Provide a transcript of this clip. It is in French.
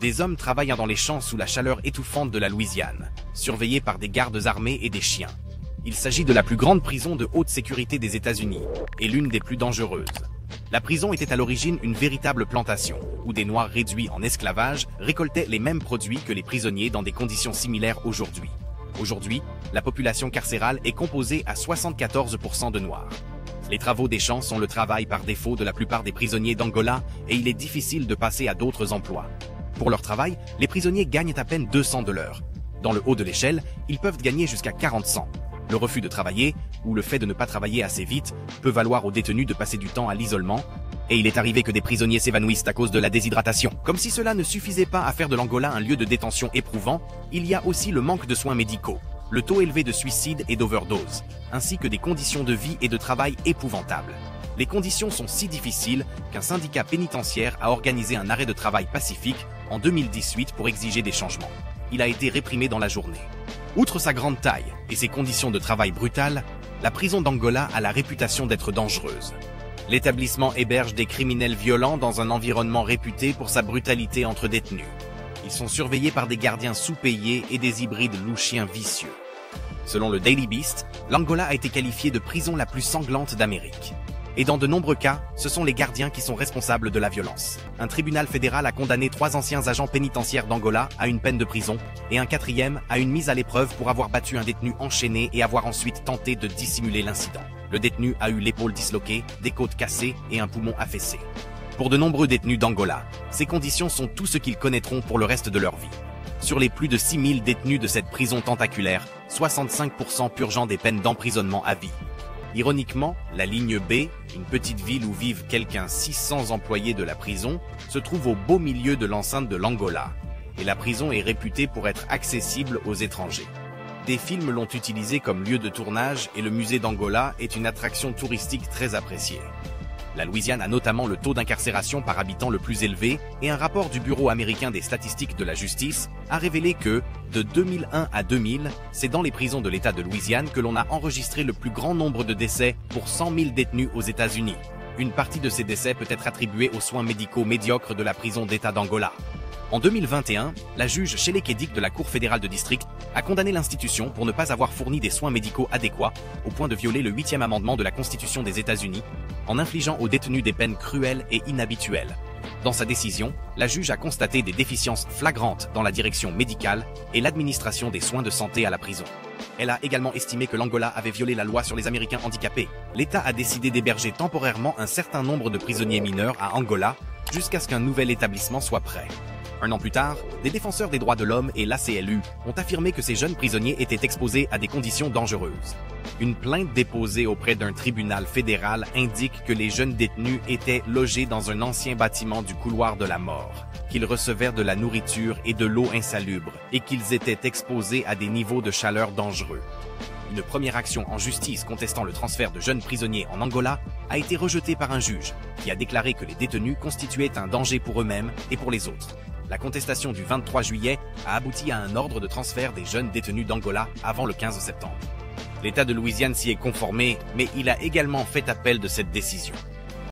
Des hommes travaillent dans les champs sous la chaleur étouffante de la Louisiane, surveillés par des gardes armés et des chiens. Il s'agit de la plus grande prison de haute sécurité des États-Unis et l'une des plus dangereuses. La prison était à l'origine une véritable plantation, où des Noirs réduits en esclavage récoltaient les mêmes produits que les prisonniers dans des conditions similaires aujourd'hui. Aujourd'hui, la population carcérale est composée à 74% de Noirs. Les travaux des champs sont le travail par défaut de la plupart des prisonniers d'Angola et il est difficile de passer à d'autres emplois. Pour leur travail, les prisonniers gagnent à peine 200 de l'heure. Dans le haut de l'échelle, ils peuvent gagner jusqu'à 40 cents. Le refus de travailler, ou le fait de ne pas travailler assez vite, peut valoir aux détenus de passer du temps à l'isolement, et il est arrivé que des prisonniers s'évanouissent à cause de la déshydratation. Comme si cela ne suffisait pas à faire de l'Angola un lieu de détention éprouvant, il y a aussi le manque de soins médicaux, le taux élevé de suicide et d'overdose, ainsi que des conditions de vie et de travail épouvantables. Les conditions sont si difficiles qu'un syndicat pénitentiaire a organisé un arrêt de travail pacifique en 2018 pour exiger des changements. Il a été réprimé dans la journée. Outre sa grande taille et ses conditions de travail brutales, la prison d'Angola a la réputation d'être dangereuse. L'établissement héberge des criminels violents dans un environnement réputé pour sa brutalité entre détenus. Ils sont surveillés par des gardiens sous-payés et des hybrides loup-chiens vicieux. Selon le Daily Beast, l'Angola a été qualifiée de prison la plus sanglante d'Amérique. Et dans de nombreux cas, ce sont les gardiens qui sont responsables de la violence. Un tribunal fédéral a condamné 3 anciens agents pénitentiaires d'Angola à une peine de prison et un 4e à une mise à l'épreuve pour avoir battu un détenu enchaîné et avoir ensuite tenté de dissimuler l'incident. Le détenu a eu l'épaule disloquée, des côtes cassées et un poumon affaissé. Pour de nombreux détenus d'Angola, ces conditions sont tout ce qu'ils connaîtront pour le reste de leur vie. Sur les plus de 6000 détenus de cette prison tentaculaire, 65% purgeant des peines d'emprisonnement à vie. Ironiquement, la ligne B, une petite ville où vivent quelqu'un 600 employés de la prison, se trouve au beau milieu de l'enceinte de l'Angola, et la prison est réputée pour être accessible aux étrangers. Des films l'ont utilisé comme lieu de tournage et le musée d'Angola est une attraction touristique très appréciée. La Louisiane a notamment le taux d'incarcération par habitant le plus élevé et un rapport du Bureau américain des statistiques de la justice a révélé que, de 2001 à 2000, c'est dans les prisons de l'État de Louisiane que l'on a enregistré le plus grand nombre de décès pour 100 000 détenus aux États-Unis. Une partie de ces décès peut être attribuée aux soins médicaux médiocres de la prison d'État d'Angola. En 2021, la juge Shelley Kedick de la Cour fédérale de district a condamné l'institution pour ne pas avoir fourni des soins médicaux adéquats au point de violer le 8e amendement de la Constitution des États-Unis en infligeant aux détenus des peines cruelles et inhabituelles. Dans sa décision, la juge a constaté des déficiences flagrantes dans la direction médicale et l'administration des soins de santé à la prison. Elle a également estimé que l'Angola avait violé la loi sur les Américains handicapés. L'État a décidé d'héberger temporairement un certain nombre de prisonniers mineurs à Angola jusqu'à ce qu'un nouvel établissement soit prêt. Un an plus tard, des défenseurs des droits de l'homme et l'ACLU ont affirmé que ces jeunes prisonniers étaient exposés à des conditions dangereuses. Une plainte déposée auprès d'un tribunal fédéral indique que les jeunes détenus étaient logés dans un ancien bâtiment du couloir de la mort, qu'ils recevaient de la nourriture et de l'eau insalubre et qu'ils étaient exposés à des niveaux de chaleur dangereux. Une première action en justice contestant le transfert de jeunes prisonniers en Angola a été rejetée par un juge qui a déclaré que les détenus constituaient un danger pour eux-mêmes et pour les autres. La contestation du 23 juillet a abouti à un ordre de transfert des jeunes détenus d'Angola avant le 15 septembre. L'État de Louisiane s'y est conformé, mais il a également fait appel de cette décision.